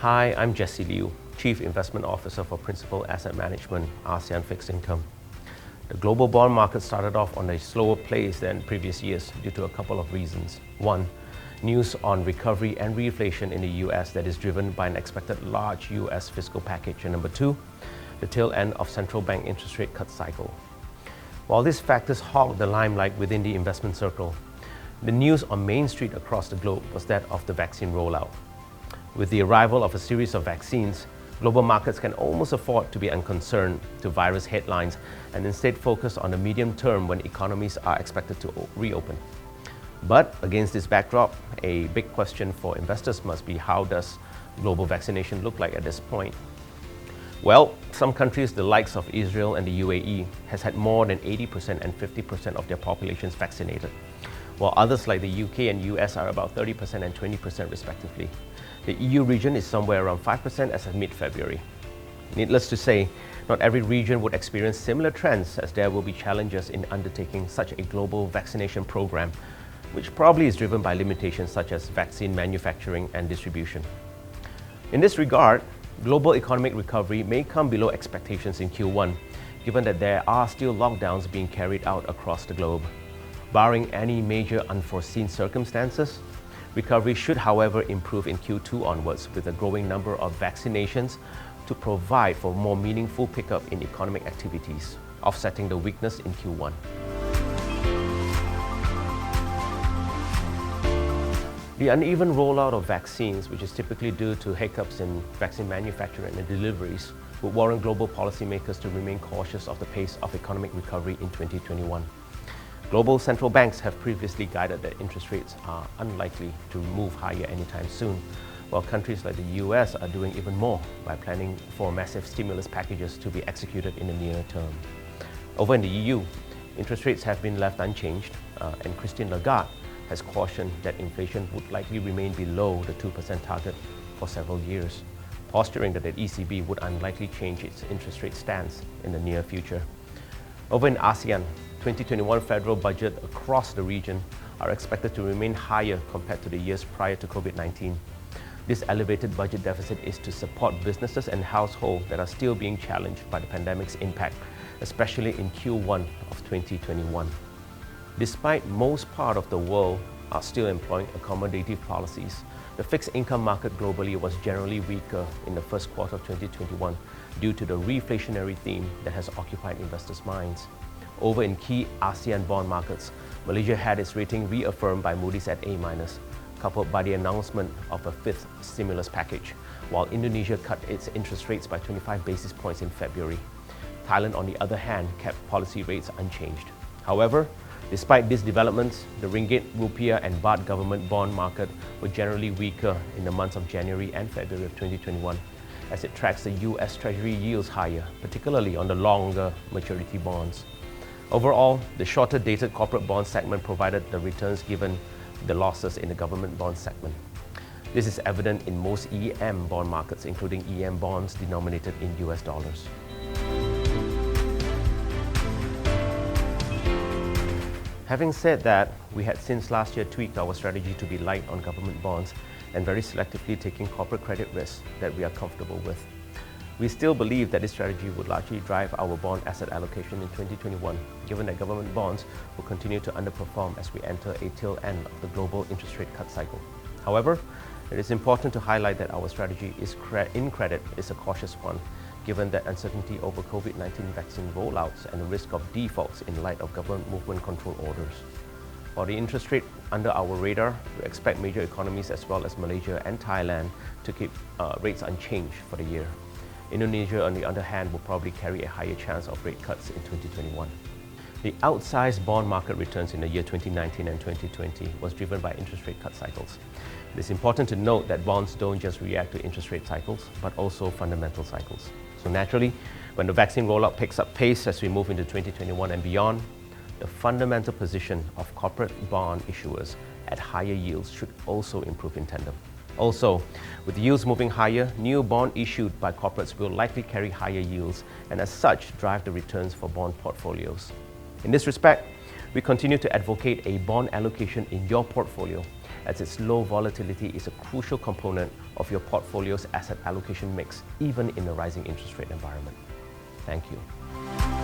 Hi, I'm Liew, Chief Investment Officer for Principal Asset Management, ASEAN Fixed Income. The global bond market started off on a slower pace than previous years due to a couple of reasons. One, news on recovery and reflation in the US that is driven by an expected large US fiscal package. And number two, the tail end of central bank interest rate cut cycle. While these factors hogged the limelight within the investment circle, the news on Main Street across the globe was that of the vaccine rollout. With the arrival of a series of vaccines, global markets can almost afford to be unconcerned to virus headlines and instead focus on the medium term when economies are expected to reopen. But against this backdrop, a big question for investors must be, how does global vaccination look like at this point? Well, some countries, the likes of Israel and the UAE, has had more than 80% and 50% of their populations vaccinated, while others like the UK and US are about 30% and 20% respectively. The EU region is somewhere around 5% as of mid-February. Needless to say, not every region would experience similar trends, as there will be challenges in undertaking such a global vaccination program, which probably is driven by limitations such as vaccine manufacturing and distribution. In this regard, global economic recovery may come below expectations in Q1, given that there are still lockdowns being carried out across the globe. Barring any major unforeseen circumstances, recovery should, however, improve in Q2 onwards, with a growing number of vaccinations to provide for more meaningful pickup in economic activities, offsetting the weakness in Q1. The uneven rollout of vaccines, which is typically due to hiccups in vaccine manufacturing and deliveries, would warrant global policymakers to remain cautious of the pace of economic recovery in 2021. Global central banks have previously guided that interest rates are unlikely to move higher anytime soon, while countries like the US are doing even more by planning for massive stimulus packages to be executed in the near term. Over in the EU, interest rates have been left unchanged, and Christine Lagarde has cautioned that inflation would likely remain below the 2% target for several years, posturing that the ECB would unlikely change its interest rate stance in the near future. Over in ASEAN, 2021 federal budget across the region are expected to remain higher compared to the years prior to COVID-19. This elevated budget deficit is to support businesses and households that are still being challenged by the pandemic's impact, especially in Q1 of 2021. Despite most part of the world are still employing accommodative policies, the fixed income market globally was generally weaker in the first quarter of 2021 due to the reflationary theme that has occupied investors' minds. Over in key ASEAN bond markets, Malaysia had its rating reaffirmed by Moody's at A-, coupled by the announcement of a fifth stimulus package, while Indonesia cut its interest rates by 25 basis points in February. Thailand, on the other hand, kept policy rates unchanged. However, despite these developments, the ringgit, rupiah and baht government bond market were generally weaker in the months of January and February of 2021, as it tracks the US Treasury yields higher, particularly on the longer maturity bonds. Overall, the shorter dated corporate bond segment provided the returns given the losses in the government bond segment. This is evident in most EM bond markets, including EM bonds denominated in US dollars. Having said that, we had since last year tweaked our strategy to be light on government bonds and very selectively taking corporate credit risks that we are comfortable with. We still believe that this strategy would largely drive our bond asset allocation in 2021, given that government bonds will continue to underperform as we enter a tail end of the global interest rate cut cycle. However, it is important to highlight that our strategy in credit is a cautious one, given that uncertainty over COVID-19 vaccine rollouts and the risk of defaults in light of government movement control orders. For the interest rate under our radar, we expect major economies as well as Malaysia and Thailand to keep rates unchanged for the year. Indonesia, on the other hand, will probably carry a higher chance of rate cuts in 2021. The outsized bond market returns in the year 2019 and 2020 was driven by interest rate cut cycles. It is important to note that bonds don't just react to interest rate cycles, but also fundamental cycles. So naturally, when the vaccine rollout picks up pace as we move into 2021 and beyond, the fundamental position of corporate bond issuers at higher yields should also improve in tandem. Also, with yields moving higher, new bond issued by corporates will likely carry higher yields and as such drive the returns for bond portfolios. In this respect, we continue to advocate a bond allocation in your portfolio as its low volatility is a crucial component of your portfolio's asset allocation mix, even in a rising interest rate environment. Thank you.